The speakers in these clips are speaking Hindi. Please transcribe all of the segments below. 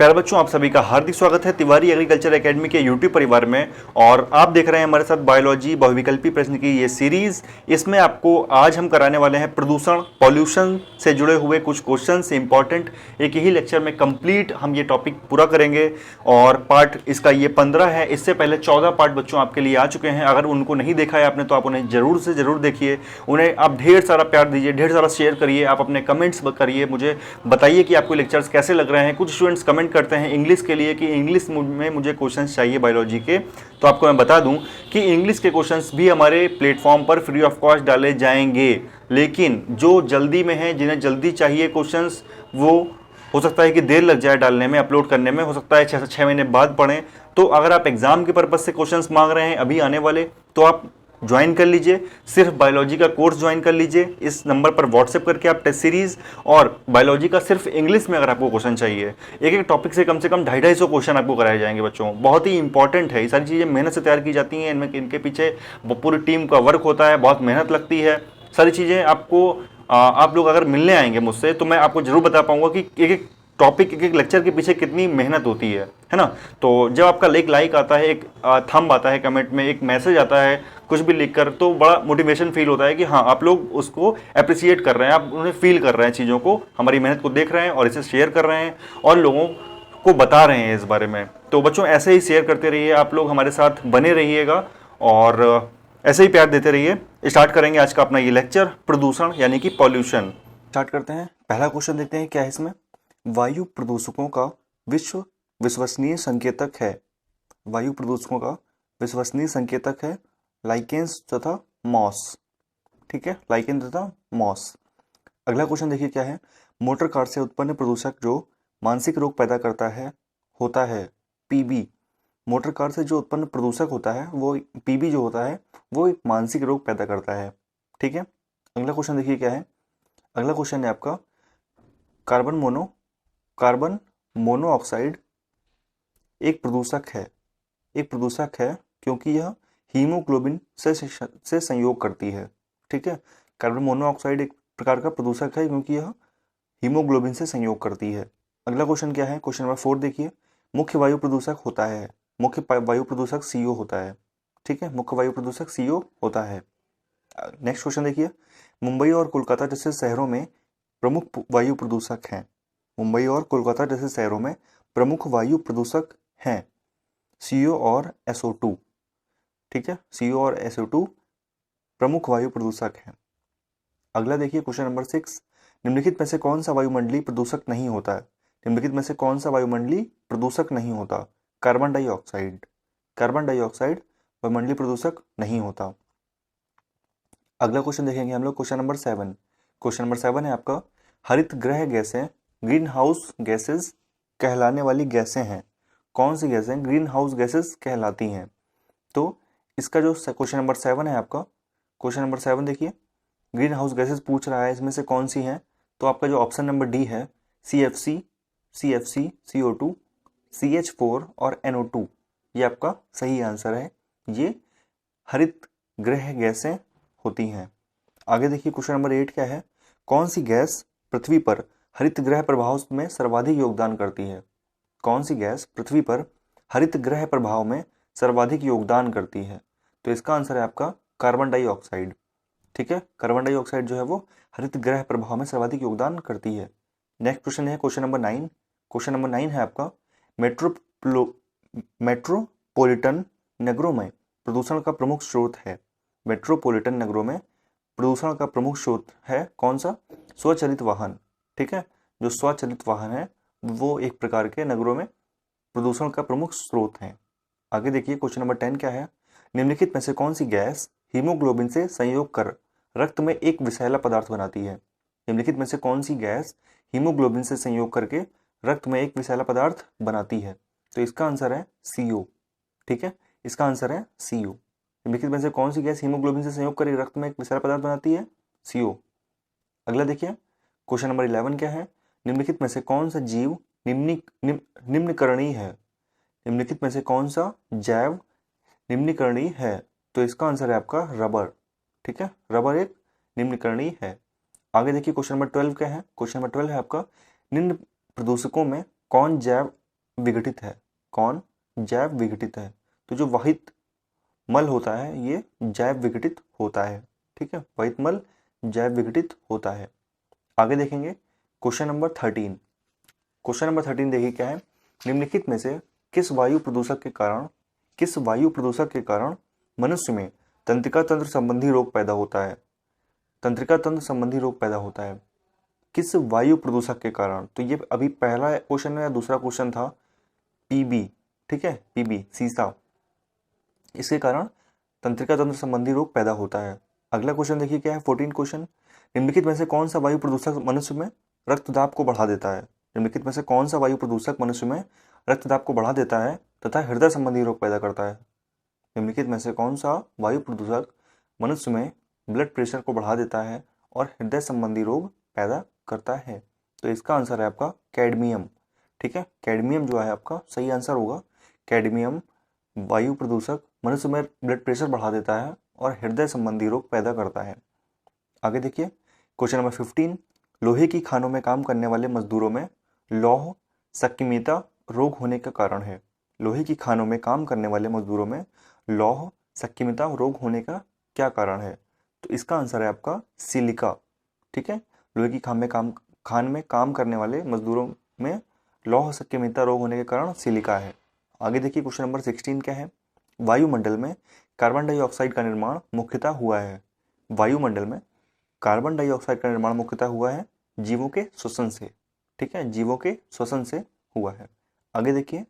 प्यारे बच्चों, आप सभी का हार्दिक स्वागत है तिवारी एग्रीकल्चर एकेडमी के यूट्यूब परिवार में। और आप देख रहे हैं हमारे साथ बायोलॉजी बहुविकल्पी प्रश्न की ये सीरीज। इसमें आपको आज हम कराने वाले हैं प्रदूषण पॉल्यूशन से जुड़े हुए कुछ क्वेश्चंस इंपॉर्टेंट। एक ही लेक्चर में कंप्लीट हम ये टॉपिक पूरा करेंगे और पार्ट इसका ये 15 है। इससे पहले 14 पार्ट बच्चों आपके लिए आ चुके हैं। अगर उनको नहीं देखा है आपने तो आप उन्हें जरूर से जरूर देखिए। उन्हें आप ढेर सारा प्यार दीजिए, ढेर सारा शेयर करिए, आप अपने कमेंट्स करिए, मुझे बताइए कि आपको लेक्चर्स कैसे लग रहे हैं। कुछ स्टूडेंट्स कमेंट करते हैं इंग्लिश के लिए कि इंग्लिश में मुझे क्वेश्चंस चाहिए बायोलॉजी के, तो आपको मैं बता दूं कि इंग्लिश के क्वेश्चंस भी हमारे प्लेटफॉर्म पर फ्री ऑफ कॉस्ट डाले जाएंगे। लेकिन जो जल्दी में है, जिन्हें जल्दी चाहिए क्वेश्चंस, वो हो सकता है कि देर लग जाए डालने में, अपलोड करने में, हो सकता है 6 से 6 महीने बाद पढ़ें। तो अगर आप एग्जाम के पर्पज से क्वेश्चंस मांग रहे हैं अभी आने वाले, तो आप ज्वाइन कर लीजिए, सिर्फ बायोलॉजी का कोर्स ज्वाइन कर लीजिए। इस नंबर पर व्हाट्सएप करके आप टेस्ट सीरीज और बायोलॉजी का सिर्फ इंग्लिश में अगर आपको क्वेश्चन चाहिए, एक एक टॉपिक से कम 250 क्वेश्चन आपको कराए जाएंगे बच्चों। बहुत ही इंपॉर्टेंट है, ये सारी चीज़ें मेहनत से तैयार की जाती हैं, इनमें इनके पीछे पूरी टीम का वर्क होता है, बहुत मेहनत लगती है। सारी चीज़ें आपको आप लोग अगर मिलने आएंगे मुझसे तो मैं आपको जरूर बता पाऊंगा कि एक एक टॉपिक, एक एक लेक्चर के पीछे कितनी मेहनत होती है ना। तो जब आपका लाइक आता है, एक थंब आता है कमेंट में, एक मैसेज आता है कुछ भी लिखकर, तो बड़ा मोटिवेशन फील होता है कि हाँ आप लोग उसको अप्रिशिएट कर रहे हैं, आप उन्हें फील कर रहे हैं, चीज़ों को, हमारी मेहनत को देख रहे हैं और इसे शेयर कर रहे हैं और लोगों को बता रहे हैं इस बारे में। तो बच्चों ऐसे ही शेयर करते रहिए, आप लोग हमारे साथ बने रहिएगा और ऐसे ही प्यार देते रहिए। स्टार्ट करेंगे आज का अपना ये लेक्चर, प्रदूषण यानी कि पॉल्यूशन। स्टार्ट करते हैं। पहला क्वेश्चन देखते हैं क्या है इसमें। वायु प्रदूषकों का विश्वसनीय संकेतक है। वायु प्रदूषकों का विश्वसनीय संकेतक है लाइकेंस तथा मॉस। ठीक है, लाइकेन तथा मॉस। अगला क्वेश्चन देखिए क्या है। मोटर कार से उत्पन्न प्रदूषक जो मानसिक रोग पैदा करता है होता है पीबी। मोटर कार से जो उत्पन्न प्रदूषक होता है वो पीबी जो होता है वो एक मानसिक रोग पैदा करता है। ठीक है, अगला क्वेश्चन देखिए क्या है। अगला क्वेश्चन है आपका कार्बन मोनोऑक्साइड एक प्रदूषक है। एक प्रदूषक है क्योंकि यह हीमोग्लोबिन से संयोग करती है। ठीक है, कार्बन मोनोऑक्साइड एक प्रकार का प्रदूषक है क्योंकि यह हीमोग्लोबिन से संयोग करती है। अगला क्वेश्चन क्या है, क्वेश्चन नंबर 4 देखिए। मुख्य वायु प्रदूषक होता है, मुख्य वायु प्रदूषक CO होता है। ठीक है, मुख्य वायु प्रदूषक CO होता है। नेक्स्ट क्वेश्चन देखिए। मुंबई और कोलकाता जैसे शहरों में प्रमुख वायु प्रदूषक हैं। मुंबई और कोलकाता जैसे शहरों में प्रमुख वायु प्रदूषक हैं CO और SO2। ठीक है, CO और SO2 प्रमुख वायु प्रदूषक हैं। अगला देखिए क्वेश्चन नंबर 6। निम्नलिखित में से कौन सा वायुमंडलीय प्रदूषक नहीं होता है। निम्नलिखित में से कौन सा वायुमंडलीय प्रदूषक नहीं होता। Carbon dioxide. कार्बन डाइऑक्साइड वायुमंडलीय प्रदूषक नहीं होता। अगला क्वेश्चन देखेंगे हम लोग, क्वेश्चन नंबर 7। क्वेश्चन नंबर 7 है आपका, हरित गृह गैसें ग्रीन हाउस गैसेस कहलाने वाली गैसें हैं। कौन सी गैसें ग्रीन हाउस गैसेस कहलाती हैं। तो इसका जो क्वेश्चन नंबर 7 है आपका, क्वेश्चन नंबर 7 देखिए, ग्रीन हाउस गैसेस पूछ रहा है, इसमें से कौन सी हैं। तो आपका जो ऑप्शन नंबर डी है, CFC, CO2, CH4 और NO2, ये आपका सही आंसर है। ये हरित गृह गैसें होती हैं। आगे देखिए क्वेश्चन नंबर 8 क्या है। कौन सी गैस पृथ्वी पर हरित गृह प्रभाव में सर्वाधिक योगदान करती है। कौन सी गैस पृथ्वी पर हरित गृह प्रभाव में सर्वाधिक योगदान करती है। तो इसका आंसर है आपका कार्बन डाइऑक्साइड। ठीक है, कार्बन डाइऑक्साइड जो है वो हरित गृह प्रभाव में सर्वाधिक योगदान करती है। नेक्स्ट क्वेश्चन है क्वेश्चन नंबर 9। क्वेश्चन नंबर 9 है आपका, मेट्रोपॉलिटन नगरों में प्रदूषण का प्रमुख स्रोत है। मेट्रोपॉलिटन नगरों में प्रदूषण का प्रमुख स्रोत है कौन सा। स्वचालित वाहन। ठीक है, जो स्वचालित वाहन है वो एक प्रकार के नगरों में प्रदूषण का प्रमुख स्रोत है। आगे देखिए क्वेश्चन नंबर 10 क्या है। निम्नलिखित में से कौन सी गैस हीमोग्लोबिन से संयोग कर रक्त में एक विषैला पदार्थ बनाती है। निम्नलिखित में से कौन सी गैस हीमोग्लोबिन से संयोग करके रक्त में एक विषैला पदार्थ बनाती है। तो इसका आंसर है CO। ठीक है, इसका आंसर है CO। निम्नलिखित में से कौन सी गैस हीमोग्लोबिन से संयोग कर रक्त में एक विषैला पदार्थ बनाती है, CO। अगला देखिए क्वेश्चन नंबर 11 क्या है। निम्नलिखित में से कौन सा जीव निम्नकरणीय है। निम्नलिखित में से कौन सा जैव निम्नकरणीय है। तो इसका आंसर है आपका रबर। ठीक है, रबर एक निम्नकरणीय है। आगे देखिए क्वेश्चन नंबर 12 क्या है। क्वेश्चन नंबर 12 है आपका, निम्न प्रदूषकों में कौन जैव विघटित है। कौन? जैव विघटित है। तो जो वहित मल होता है ये जैव विघटित होता है। ठीक है, वहित मल जैव विघटित होता है। आगे देखेंगे क्वेश्चन नंबर 13। क्वेश्चन नंबर 13 देखिए क्या है। निम्नलिखित में से किस वायु प्रदूषक के कारण मनुष्य में तंत्रिका तंत्र संबंधी रोग पैदा होता है? तंत्रिका तंत्र संबंधी रोग पैदा होता है किस वायु प्रदूषक के कारण? तो ये अभी पहला क्वेश्चन या दूसरा क्वेश्चन था, पीबी। ठीक है, पीबी सीसा, इसके कारण तंत्रिका तंत्र संबंधी रोग पैदा होता है। अगला क्वेश्चन देखिए क्या है, 14 क्वेश्चन। निम्नलिखित में से कौन सा वायु प्रदूषक मनुष्य में रक्तदाब को बढ़ा देता है? निम्नलिखित में से कौन सा वायु प्रदूषक मनुष्य में रक्तदाब को बढ़ा देता है तथा हृदय संबंधी रोग पैदा करता है? निम्नलिखित में से कौन सा वायु प्रदूषक मनुष्य में ब्लड प्रेशर को बढ़ा देता है और हृदय संबंधी रोग पैदा करता है? तो इसका आंसर है आपका कैडमियम। ठीक है, कैडमियम जो है आपका सही आंसर होगा। कैडमियम वायु प्रदूषक मनुष्य में ब्लड प्रेशर बढ़ा देता है और हृदय संबंधी रोग पैदा करता है। आगे देखिए क्वेश्चन नंबर 15। लोहे की खानों में काम करने वाले मजदूरों में लौह सक्रियता रोग होने का कारण है। लोहे की खानों में काम करने वाले मजदूरों में लौह सक्रियता रोग होने का क्या कारण है? तो इसका आंसर है आपका सिलिका। ठीक है, लोहे की खान में काम करने वाले मजदूरों में लौह सक्रियता रोग होने के कारण सिलिका है। आगे देखिए क्वेश्चन नंबर 16 क्या है। वायुमंडल में कार्बन डाइऑक्साइड का निर्माण मुख्यतः हुआ है। वायुमंडल में कार्बन डाइऑक्साइड का निर्माण मुख्यतः हुआ है जीवों के श्वसन से। ठीक है, जीवों के श्वसन से हुआ है। आगे देखिए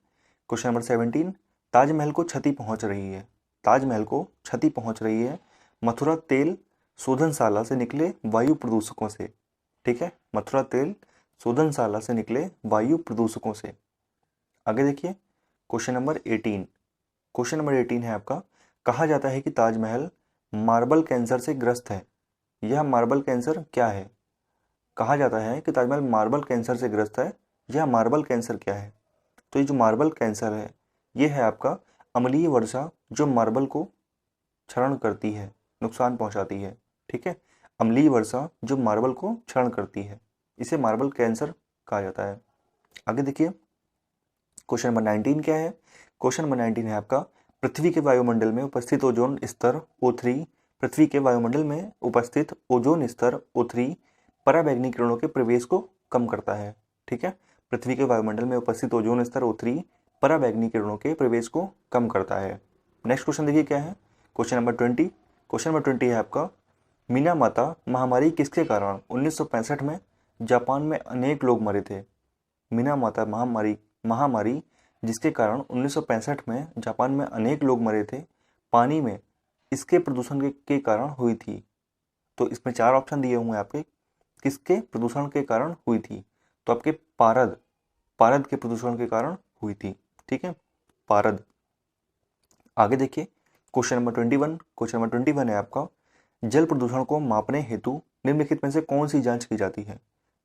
क्वेश्चन नंबर 17। ताजमहल को क्षति पहुंच रही है। ताजमहल को क्षति पहुंच रही है मथुरा तेल शोधनशाला से निकले वायु प्रदूषकों से। ठीक है, मथुरा तेल शोधनशाला से निकले वायु प्रदूषकों से। आगे देखिए क्वेश्चन नंबर 18। क्वेश्चन नंबर 18 है आपका, कहा जाता है कि ताजमहल मार्बल कैंसर से ग्रस्त है। यह मार्बल कैंसर क्या है? कहा जाता है कि ताजमहल मार्बल कैंसर से ग्रस्त है। यह मार्बल कैंसर क्या है? तो ये जो मार्बल कैंसर है ये है आपका अम्लीय वर्षा जो मार्बल को क्षरण करती है, नुकसान पहुंचाती है। ठीक है, अम्लीय वर्षा जो मार्बल को क्षरण करती है, इसे मार्बल कैंसर कहा जाता है। आगे देखिए क्वेश्चन नंबर 19 क्या है। क्वेश्चन नंबर 19 है आपका, पृथ्वी के वायुमंडल में उपस्थित ओजोन स्तर O3 पृथ्वी के वायुमंडल में उपस्थित ओजोन स्तर O3 पराबैंगनी किरणों के प्रवेश को कम करता है। ठीक है, पृथ्वी के वायुमंडल में उपस्थित ओजोन स्तर O3 पराबैंगनी किरणों के प्रवेश को कम करता है। नेक्स्ट क्वेश्चन देखिए क्या है। Question number 20। क्वेश्चन नंबर 20 है आपका, मीनामाता महामारी किसके कारण 1965 में जापान में अनेक लोग मरे थे? मीनामाता महामारी जिसके कारण 1965 में जापान में अनेक लोग मरे थे, पानी में इसके प्रदूषण के कारण हुई थी। तो इसमें 4 ऑप्शन दिए हुए हैं आपके, किसके प्रदूषण के कारण हुई थी? तो आपके पारद के प्रदूषण के कारण हुई थी। ठीक है, पारद। आगे देखिए क्वेश्चन नंबर 21। क्वेश्चन नंबर 21 है आपका, जल प्रदूषण को मापने हेतु निम्नलिखित में से कौन सी जांच की जाती है?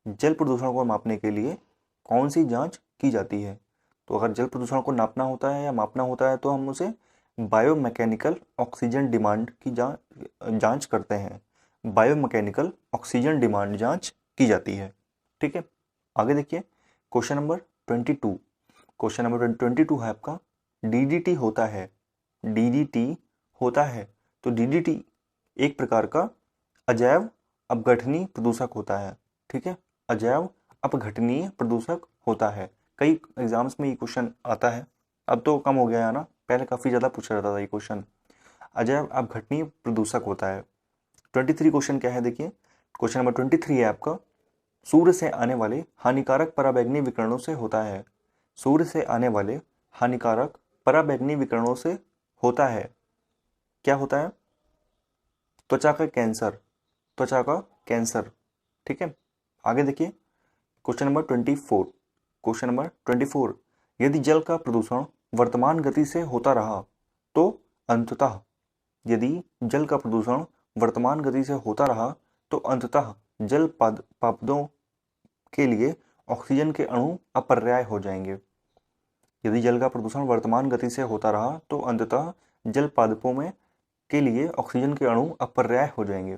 जल प्रदूषण को मापने के लिए कौन सी जांच की जाती है? तो अगर जल प्रदूषण को नापना होता है या मापना होता है तो हम उसे बायोमैकेनिकल ऑक्सीजन डिमांड की जांच करते हैं। बायोमैकेनिकल ऑक्सीजन डिमांड जांच की जाती है। ठीक है, आगे देखिए क्वेश्चन नंबर 22। क्वेश्चन नंबर 22 है आपका, डीडीटी होता है। डीडीटी होता है तो डीडीटी एक प्रकार का अजैव अपघटनीय प्रदूषक होता है। ठीक है, अजैव अपघटनीय प्रदूषक होता है। कई एग्जाम्स में ये क्वेश्चन आता है, अब तो कम हो गया है ना, पहले काफ़ी ज़्यादा पूछा जाता था ये क्वेश्चन। अजैव अपघटनीय प्रदूषक होता है। 23 क्वेश्चन क्या है देखिए। क्वेश्चन नंबर 23 है आपका, सूर्य से आने वाले हानिकारक पराबैंगनी विकिरणों से होता है। सूर्य से आने वाले हानिकारक पराबैंगनी विकिरणों से होता है, क्या होता है? त्वचा का कैंसर। त्वचा का कैंसर। ठीक है, आगे देखिए क्वेश्चन नंबर 24। क्वेश्चन नंबर 24, यदि जल का प्रदूषण वर्तमान गति से होता रहा तो अंततः यदि जल का प्रदूषण वर्तमान गति से होता रहा तो अंततः जल पादपों के लिए ऑक्सीजन के अणु अपर्याय हो जाएंगे। यदि जल का प्रदूषण वर्तमान गति से होता रहा तो अंततः जल पादपों में के लिए ऑक्सीजन के अणु अपर्याय हो जाएंगे।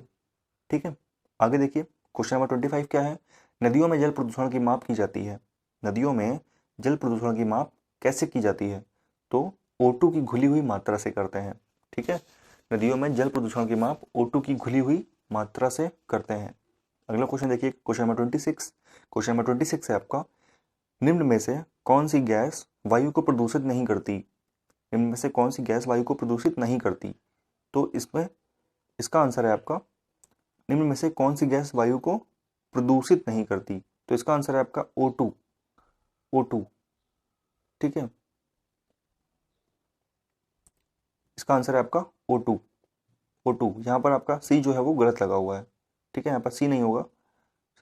ठीक है, आगे देखिए क्वेश्चन नंबर 25 क्या है। नदियों में जल प्रदूषण की माप की जाती है। नदियों में जल प्रदूषण की माप कैसे की जाती है? तो O2 की घुली हुई मात्रा से करते हैं। ठीक है, नदियों में जल प्रदूषण की माप O2 की घुली हुई मात्रा से करते हैं। अगला क्वेश्चन देखिए, क्वेश्चन नंबर 26। क्वेश्चन नंबर 26 है आपका, निम्न में से कौन सी गैस वायु को प्रदूषित नहीं करती? निम्न में से कौन सी गैस वायु को प्रदूषित नहीं करती? तो इसमें इसका आंसर है आपका, निम्न में से कौन सी गैस वायु को प्रदूषित नहीं करती? तो इसका आंसर है आपका O2। O2, ठीक है, इसका आंसर है आपका O2। O2, यहाँ पर आपका C जो है वो गलत लगा हुआ है। ठीक है, यहाँ पर C नहीं होगा,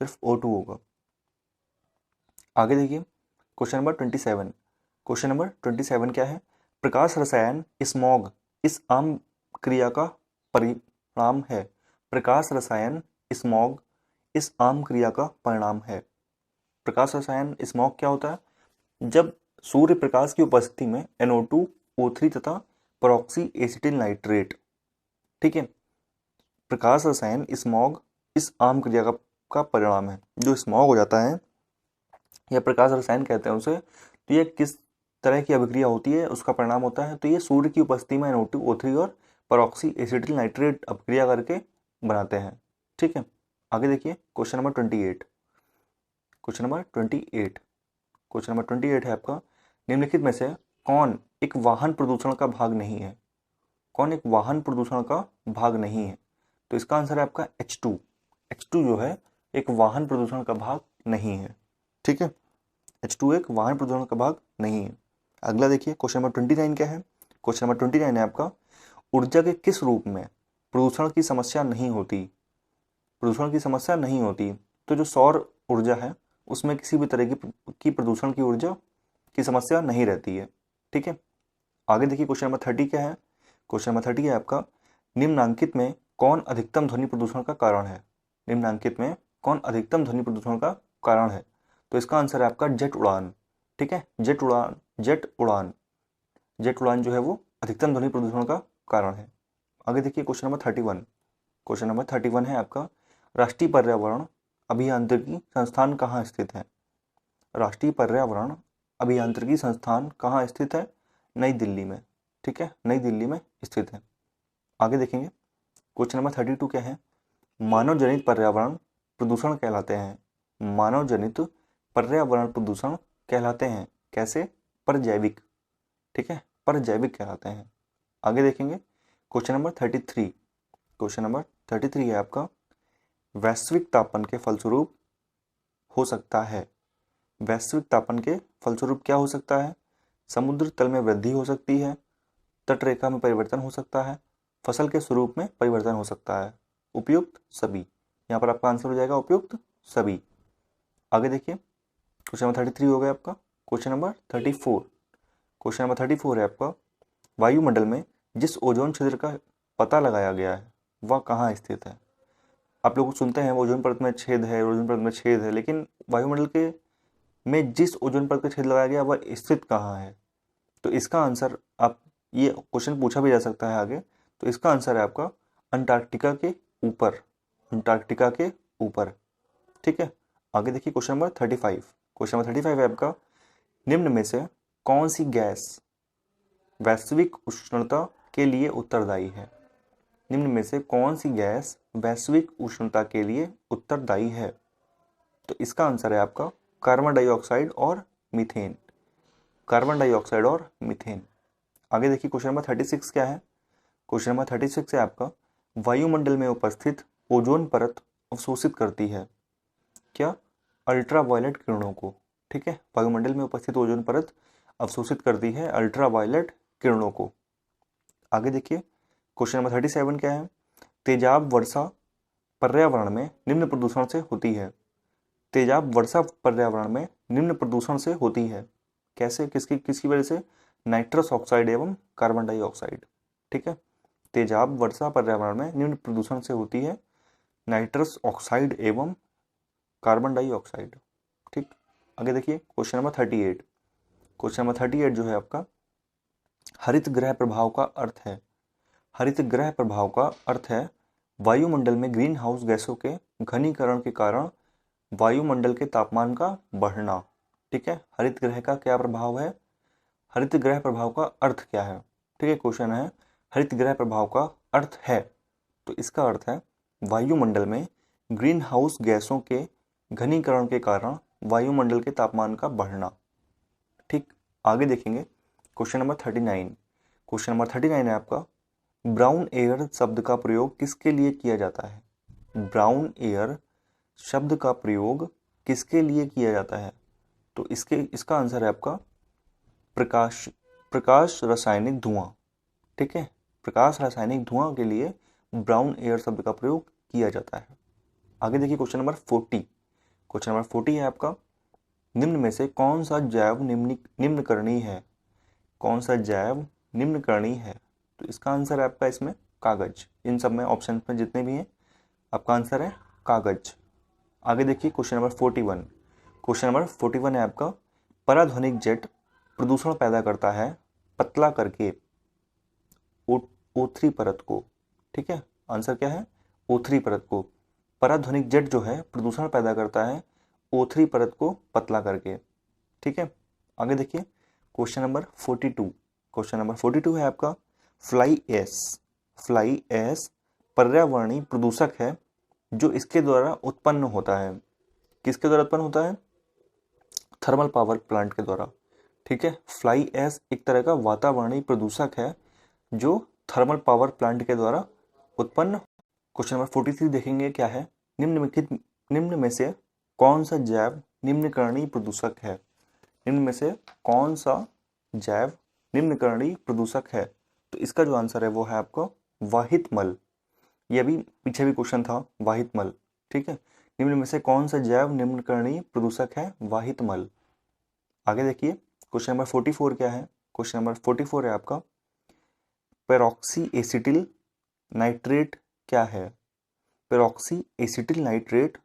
सिर्फ O2 होगा। आगे देखिए, क्वेश्चन नंबर 27। क्वेश्चन नंबर 27 क्या है? प्रकाश रसायन स्मॉग इस आम क्रिया का परिणाम है। प्रकाश रसायन स्मॉग इस आम क्रिया का परिणाम है। प्रकाश रसायन स्मॉग क्या होता है? जब सूर्य प्रकाश की उपस्थिति में NO2, O3 तथा परऑक्सी एसिटिल नाइट्रेट, ठीक है, प्रकाश रसायन स्मॉग इस आम क्रिया का परिणाम है। जो स्मॉग हो जाता है या प्रकाश रसायन कहते हैं उसे, तो ये किस तरह की अभिक्रिया होती है उसका परिणाम होता है। तो ये सूर्य की उपस्थिति में NO2, O3 और परऑक्सी एसिटिल नाइट्रेट अभिक्रिया करके बनाते हैं। ठीक है, आगे देखिए, question number 28। Question number 28, question number 28 है आपका, निम्नलिखित में से कौन एक वाहन प्रदूषण का भाग नहीं है? कौन एक वाहन प्रदूषण का भाग नहीं है? तो इसका आंसर है आपका H2। H2 जो है एक वाहन प्रदूषण का भाग नहीं है। ठीक है, H2 एक वाहन प्रदूषण का भाग नहीं है। अगला देखिए, क्वेश्चन नंबर 29 क्या है? क्वेश्चन नंबर 29 है आपका, ऊर्जा के किस रूप में प्रदूषण की समस्या नहीं होती? प्रदूषण की समस्या नहीं होती, तो जो सौर ऊर्जा है उसमें किसी भी तरह की प्रदूषण की ऊर्जा की समस्या नहीं रहती है। ठीक है, आगे देखिए, क्वेश्चन नंबर 30 क्या है? क्वेश्चन नंबर 30 है आपका, निम्नांकित में कौन अधिकतम ध्वनि प्रदूषण का कारण है? निम्नांकित में कौन अधिकतम ध्वनि प्रदूषण का कारण है? तो इसका आंसर है आपका जेट उड़ान। ठीक है, जेट उड़ान, जेट उड़ान, जेट उड़ान जो है वो अधिकतम ध्वनि प्रदूषण का कारण है। आगे देखिए, क्वेश्चन नंबर 31। क्वेश्चन नंबर 31 है आपका, राष्ट्रीय पर्यावरण अभियांत्रिकी संस्थान कहाँ स्थित है? राष्ट्रीय पर्यावरण अभियांत्रिकी संस्थान कहाँ स्थित है? नई दिल्ली में। ठीक है, नई दिल्ली में स्थित है। आगे देखेंगे, क्वेश्चन नंबर 32 क्या है? मानव जनित पर्यावरण प्रदूषण कहलाते हैं। मानव जनित पर्यावरण प्रदूषण कहलाते हैं कैसे? परजैविक। ठीक है, परजैविक कहलाते हैं। आगे देखेंगे, क्वेश्चन नंबर 33। क्वेश्चन नंबर 33 है आपका, वैश्विक तापन के फलस्वरूप हो सकता है। वैश्विक तापन के फलस्वरूप क्या हो सकता है? समुद्र तल में वृद्धि हो सकती है, तटरेखा में परिवर्तन हो सकता है, फसल के स्वरूप में परिवर्तन हो सकता है, उपयुक्त सभी। यहाँ पर आपका आंसर हो जाएगा उपयुक्त सभी। आगे देखिए, क्वेश्चन नंबर 33 हो गया आपका। Question number 34। क्वेश्चन नंबर 34 है आपका, वायुमंडल में जिस ओजोन छिद्र का पता लगाया गया है वह कहाँ स्थित है? आप लोग सुनते हैं ओजोन परत में छेद है, ओजोन परत में छेद है, लेकिन वायुमंडल के में जिस ओजोन परत का छेद लगाया गया वह स्थित कहाँ है? तो इसका आंसर, आप ये क्वेश्चन पूछा भी जा सकता है आगे, तो इसका आंसर है आपका अंटार्कटिका के ऊपर। अंटार्कटिका के ऊपर। ठीक है, आगे देखिए, क्वेश्चन नंबर 35। क्वेश्चन नंबर 35 है आपका, निम्न में से कौन सी गैस वैश्विक उष्णता के लिए उत्तरदायी है? निम्न में से कौन सी गैस वैश्विक उष्णता के लिए उत्तरदायी है? तो इसका आंसर है आपका कार्बन डाइऑक्साइड और मीथेन। कार्बन डाइऑक्साइड और मीथेन। आगे देखिए, क्वेश्चन नंबर 36 क्या है? क्वेश्चन नंबर 36 है आपका, वायुमंडल में उपस्थित ओजोन परत अवशोषित करती है क्या? अल्ट्रावायलेट किरणों को। ठीक है, वायुमंडल में उपस्थित ओजोन परत अवशोषित करती है अल्ट्रावायलेट किरणों को। आगे देखिए, क्वेश्चन नंबर 37 क्या है? तेजाब वर्षा पर्यावरण में निम्न प्रदूषण से होती है। तेजाब वर्षा पर्यावरण में निम्न प्रदूषण से होती है कैसे? किसकी वजह से? नाइट्रस ऑक्साइड एवं कार्बन डाइऑक्साइड। ठीक है, तेजाब वर्षा पर्यावरण में निम्न प्रदूषण से होती है नाइट्रस ऑक्साइड एवं कार्बन डाइऑक्साइड। ठीक, आगे देखिए, क्वेश्चन नंबर 38। क्वेश्चन नंबर 38 जो है आपका, हरित गृह प्रभाव का अर्थ है। हरित गृह प्रभाव का अर्थ है वायुमंडल में ग्रीन हाउस गैसों के घनीकरण के कारण वायुमंडल के तापमान का बढ़ना। ठीक है, हरित गृह का क्या प्रभाव है, हरित गृह प्रभाव का अर्थ क्या है। ठीक है, क्वेश्चन है हरित गृह प्रभाव का अर्थ है, तो इसका अर्थ है वायुमंडल में ग्रीन हाउस गैसों के घनीकरण के कारण वायुमंडल के तापमान का बढ़ना। ठीक, आगे देखेंगे क्वेश्चन नंबर 39। क्वेश्चन नंबर 39 है आपका, ब्राउन एयर शब्द का प्रयोग किसके लिए किया जाता है। ब्राउन एयर शब्द का प्रयोग किसके लिए किया जाता है, तो इसका आंसर है आपका प्रकाश प्रकाश रासायनिक धुआं। ठीक है, प्रकाश रासायनिक धुआं के लिए ब्राउन एयर शब्द का प्रयोग किया जाता है। आगे देखिए क्वेश्चन नंबर 40। क्वेश्चन नंबर 40 है आपका, निम्न में से कौन सा जैव निम्नकरणीय है, कौन सा जैव निम्नकरणीय है, तो इसका आंसर है आपका इसमें कागज। इन सब में ऑप्शन में जितने भी हैं आपका आंसर है कागज। आगे देखिए क्वेश्चन नंबर 41। क्वेश्चन नंबर 41 है आपका, पराध्वनिक जेट प्रदूषण पैदा करता है पतला करके O3 परत को। ठीक है, आंसर क्या है, O3 परत को। पराध्वनिक जेट जो है प्रदूषण पैदा करता है O3 परत को पतला करके। ठीक है, आगे देखिए क्वेश्चन नंबर 42। क्वेश्चन नंबर 42 है आपका, फ्लाई एश पर्यावरणीय प्रदूषक है जो इसके द्वारा उत्पन्न होता है। किसके द्वारा उत्पन्न होता है, थर्मल पावर प्लांट के द्वारा। ठीक है, फ्लाई एश एक तरह का वातावरणीय प्रदूषक है जो थर्मल पावर प्लांट के द्वारा उत्पन्न। क्वेश्चन नंबर 43 देखेंगे क्या है, निम्न में से कौन सा जैव निम्नकरणीय प्रदूषक है, निम्न में से कौन सा जैव निम्नकरणीय प्रदूषक है, तो इसका जो आंसर है वो है आपको वाहित मल। ये भी पीछे भी क्वेश्चन था वाहित मल। ठीक है, निम्न में से कौन सा जैव निम्नकरणीय प्रदूषक है, वाहित मल। आगे देखिए क्वेश्चन नंबर 44 क्या है, क्वेश्चन नंबर 44 है आपका, पेरोक्सी एसिटिल नाइट्रेट क्या है, पेरोक्सी एसिटिल नाइट्रेट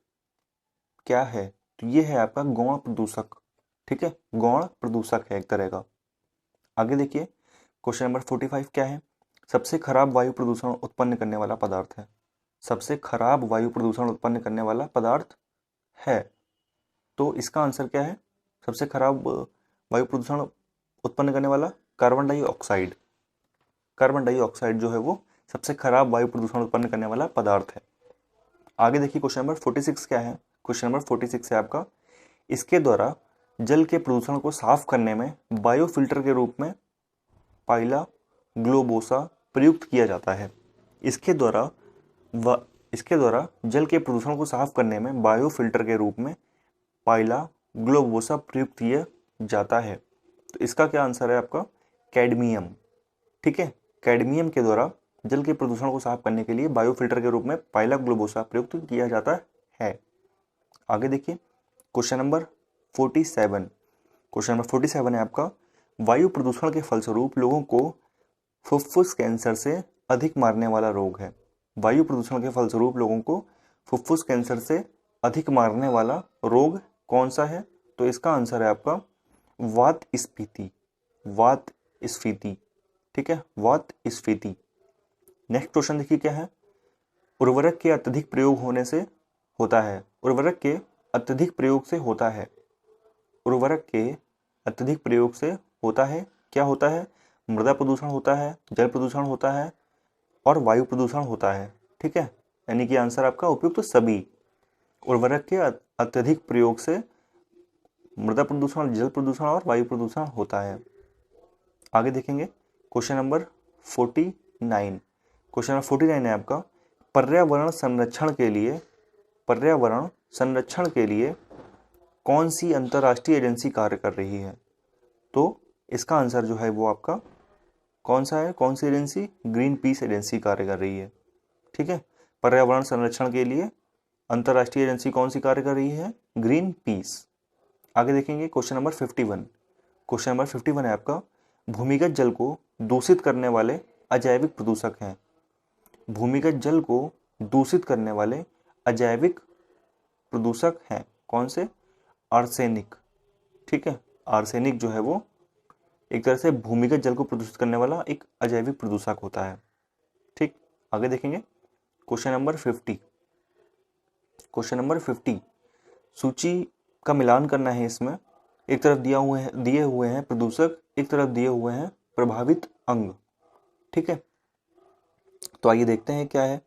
क्या है, तो ये है आपका गौण प्रदूषक। ठीक है, गौण प्रदूषक है एक तरह का। आगे देखिए क्वेश्चन नंबर 45 क्या है, सबसे खराब वायु प्रदूषण उत्पन्न करने वाला पदार्थ है, सबसे खराब वायु प्रदूषण उत्पन्न करने वाला पदार्थ है, तो इसका आंसर क्या है, सबसे खराब वायु प्रदूषण उत्पन्न करने वाला कार्बन डाइऑक्साइड। कार्बन डाइऑक्साइड जो है वो सबसे खराब वायु प्रदूषण उत्पन्न करने वाला पदार्थ है। आगे देखिए क्वेश्चन नंबर 46 क्या है, क्वेश्चन नंबर 46 है आपका, इसके द्वारा जल के प्रदूषण को साफ करने में बायोफिल्टर के रूप में पाइला ग्लोबोसा प्रयुक्त किया जाता है। इसके द्वारा जल के प्रदूषण को साफ करने में बायोफिल्टर के रूप में पाइला ग्लोबोसा प्रयुक्त किया जाता है, तो इसका क्या आंसर है आपका कैडमियम। ठीक है, कैडमियम के द्वारा जल के प्रदूषण को साफ करने के लिए बायोफिल्टर के रूप में पाइला ग्लोबोसा प्रयुक्त किया जाता है। आगे देखिए क्वेश्चन नंबर 47। क्वेश्चन नंबर 47 है आपका, वायु प्रदूषण के फलस्वरूप लोगों को फुफ्फुस कैंसर से अधिक मारने वाला रोग है। वायु प्रदूषण के फलस्वरूप लोगों को फुफ्फुस कैंसर से अधिक मारने वाला रोग कौन सा है, तो इसका आंसर है आपका वात स्फीति। वात स्फीति। ठीक है, वात स्फीति। नेक्स्ट क्वेश्चन देखिए क्या है, उर्वरक के अत्यधिक प्रयोग होने से होता है, उर्वरक के अत्यधिक प्रयोग से होता है, उर्वरक के अत्यधिक प्रयोग से होता है, क्या होता है, मृदा प्रदूषण होता है, जल प्रदूषण होता है और वायु प्रदूषण होता है। ठीक है, यानी कि आंसर आपका उपयुक्त तो सभी। उर्वरक के अत्यधिक प्रयोग से मृदा प्रदूषण, जल प्रदूषण और वायु प्रदूषण होता है। आगे देखेंगे क्वेश्चन नंबर 49। क्वेश्चन नंबर 49 है आपका, पर्यावरण संरक्षण के लिए कौन सी अंतर्राष्ट्रीय एजेंसी कार्य कर रही है, तो इसका आंसर जो है वो आपका कौन सा है, कौन सी एजेंसी, ग्रीन पीस एजेंसी कार्य कर रही है। ठीक है, पर्यावरण संरक्षण के लिए अंतर्राष्ट्रीय एजेंसी कौन सी कार्य कर रही है, ग्रीन पीस। आगे देखेंगे क्वेश्चन नंबर 51। क्वेश्चन नंबर 51 है आपका, भूमिगत जल को दूषित करने वाले अजैविक प्रदूषक हैं। भूमिगत जल को दूषित करने वाले अजैविक प्रदूषक हैं कौन से, आर्सेनिक। ठीक है, आर्सेनिक जो है वो एक तरह से भूमिगत जल को प्रदूषित करने वाला एक अजैविक प्रदूषक होता है। ठीक, आगे देखेंगे क्वेश्चन नंबर 50। क्वेश्चन नंबर 50 सूची का मिलान करना है इसमें। एक तरफ दिए हुए हैं प्रदूषक, एक तरफ दिए हुए हैं प्रभावित अंग। ठीक है, तो आइए देखते हैं क्या है।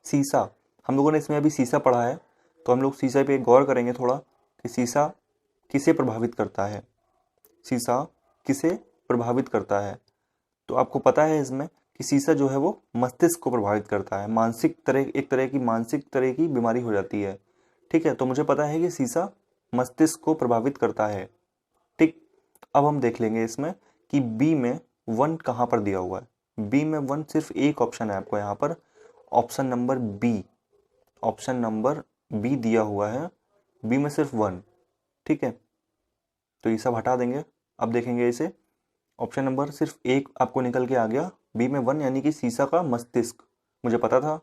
सीसा, हम लोगों ने इसमें अभी सीसा पढ़ा है, तो हम लोग सीसा पे गौर करेंगे थोड़ा कि सीसा किसे प्रभावित करता है। सीसा किसे प्रभावित करता है, तो आपको पता है इसमें कि सीसा जो है वो मस्तिष्क को प्रभावित करता है। एक तरह की बीमारी हो जाती है। ठीक है, तो मुझे पता है कि सीसा मस्तिष्क को प्रभावित करता है। ठीक, अब हम देख लेंगे इसमें कि बी में 1 कहाँ पर दिया हुआ है। बी में 1 सिर्फ एक ऑप्शन है आपको यहाँ पर, ऑप्शन नंबर बी दिया हुआ है। बी में सिर्फ 1। ठीक है, तो ये सब हटा देंगे। अब देखेंगे इसे, ऑप्शन नंबर सिर्फ एक आपको निकल के आ गया, बी में 1 यानी कि सीसा का मस्तिष्क। मुझे पता था।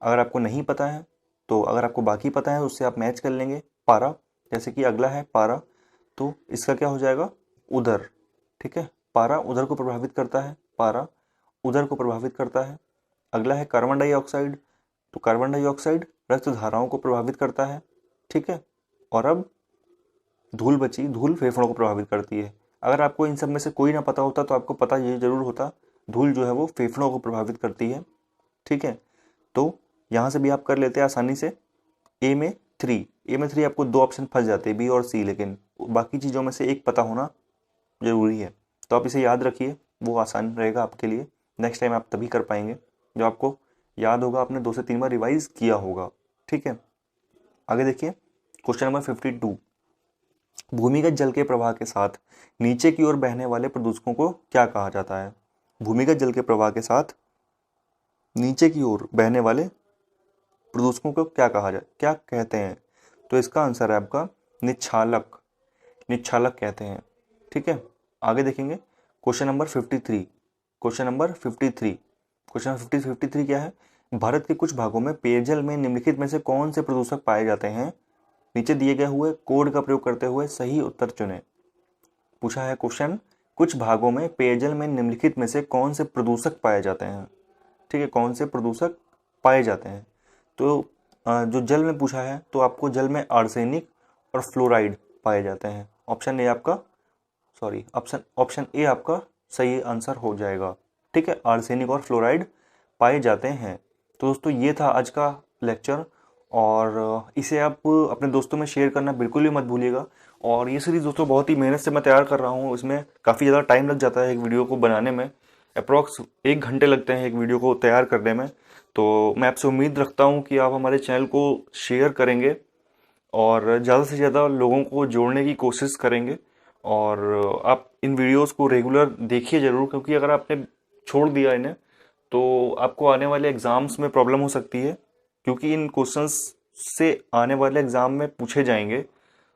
अगर आपको नहीं पता है तो अगर आपको बाकी पता है उससे आप मैच कर लेंगे। पारा, जैसे कि अगला है पारा, तो इसका क्या हो जाएगा, उदर। ठीक है, पारा उदर को प्रभावित करता है, पारा उदर को प्रभावित करता है। अगला है कार्बन डाइऑक्साइड, तो कार्बन डाइऑक्साइड रक्त धाराओं को प्रभावित करता है। ठीक है, और अब धूल बची, धूल फेफड़ों को प्रभावित करती है। अगर आपको इन सब में से कोई ना पता होता तो आपको पता ये जरूर होता, धूल जो है वो फेफड़ों को प्रभावित करती है। ठीक है, तो यहाँ से भी आप कर लेते हैं आसानी से। ए में 3 आपको 2 ऑप्शन फंस जाते हैं, बी और सी, लेकिन बाकी चीज़ों में से एक पता होना जरूरी है। तो आप इसे याद रखिए, वो आसान रहेगा आपके लिए। नेक्स्ट टाइम आप तभी कर पाएंगे जब आपको याद होगा, आपने 2 से 3 बार रिवाइज किया होगा। ठीक है, आगे देखिए क्वेश्चन नंबर 52। भूमिगत जल के प्रवाह के साथ नीचे की ओर बहने वाले प्रदूषकों को क्या कहा जाता है। भूमिगत जल के प्रवाह के साथ नीचे की ओर बहने वाले प्रदूषकों को क्या कहते हैं, तो इसका आंसर है आपका निच्छालक। निच्छालक कहते हैं। ठीक है, आगे देखेंगे क्वेश्चन नंबर 53। क्वेश्चन नंबर 53 क्या है, भारत के कुछ भागों में पेयजल में निम्नलिखित में से कौन से प्रदूषक पाए जाते हैं, नीचे दिए गए हुए कोड का प्रयोग करते हुए सही उत्तर चुनें। पूछा है क्वेश्चन, कुछ भागों में पेयजल में निम्नलिखित में से कौन से प्रदूषक पाए जाते हैं। ठीक है, कौन से प्रदूषक पाए जाते हैं, तो जो जल में पूछा है तो आपको जल में आर्सेनिक और फ्लोराइड पाए जाते हैं। ऑप्शन ए आपका सही आंसर हो जाएगा। ठीक है, आर्सेनिक और फ्लोराइड पाए जाते हैं। तो दोस्तों ये था आज का लेक्चर, और इसे आप अपने दोस्तों में शेयर करना बिल्कुल भी मत भूलिएगा। और ये सीरीज़ दोस्तों बहुत ही मेहनत से मैं तैयार कर रहा हूँ, इसमें काफ़ी ज़्यादा टाइम लग जाता है एक वीडियो को बनाने में। अप्रॉक्स 1 घंटे लगते हैं एक वीडियो को तैयार करने में। तो मैं आपसे उम्मीद रखता हूँ कि आप हमारे चैनल को शेयर करेंगे और ज़्यादा से ज़्यादा लोगों को जोड़ने की कोशिश करेंगे। और आप इन वीडियोस को रेगुलर देखिए ज़रूर, क्योंकि अगर आपने छोड़ दिया इन्हें तो आपको आने वाले एग्ज़ाम्स में प्रॉब्लम हो सकती है, क्योंकि इन क्वेश्चंस से आने वाले एग्ज़ाम में पूछे जाएंगे।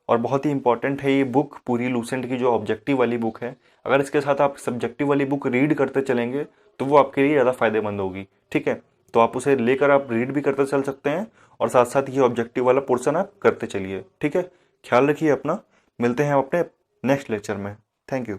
और बहुत ही इंपॉर्टेंट है ये बुक, पूरी लूसेंट की जो ऑब्जेक्टिव वाली बुक है। अगर इसके साथ आप सब्जेक्टिव वाली बुक रीड करते चलेंगे तो वो आपके लिए ज़्यादा फायदेमंद होगी। ठीक है, तो आप उसे लेकर आप रीड भी करते चल सकते हैं और साथ साथ ये ऑब्जेक्टिव वाला पोर्शन आप करते चलिए। ठीक है, ख्याल रखिए अपना, मिलते हैं अपने नेक्स्ट लेक्चर में। Thank you.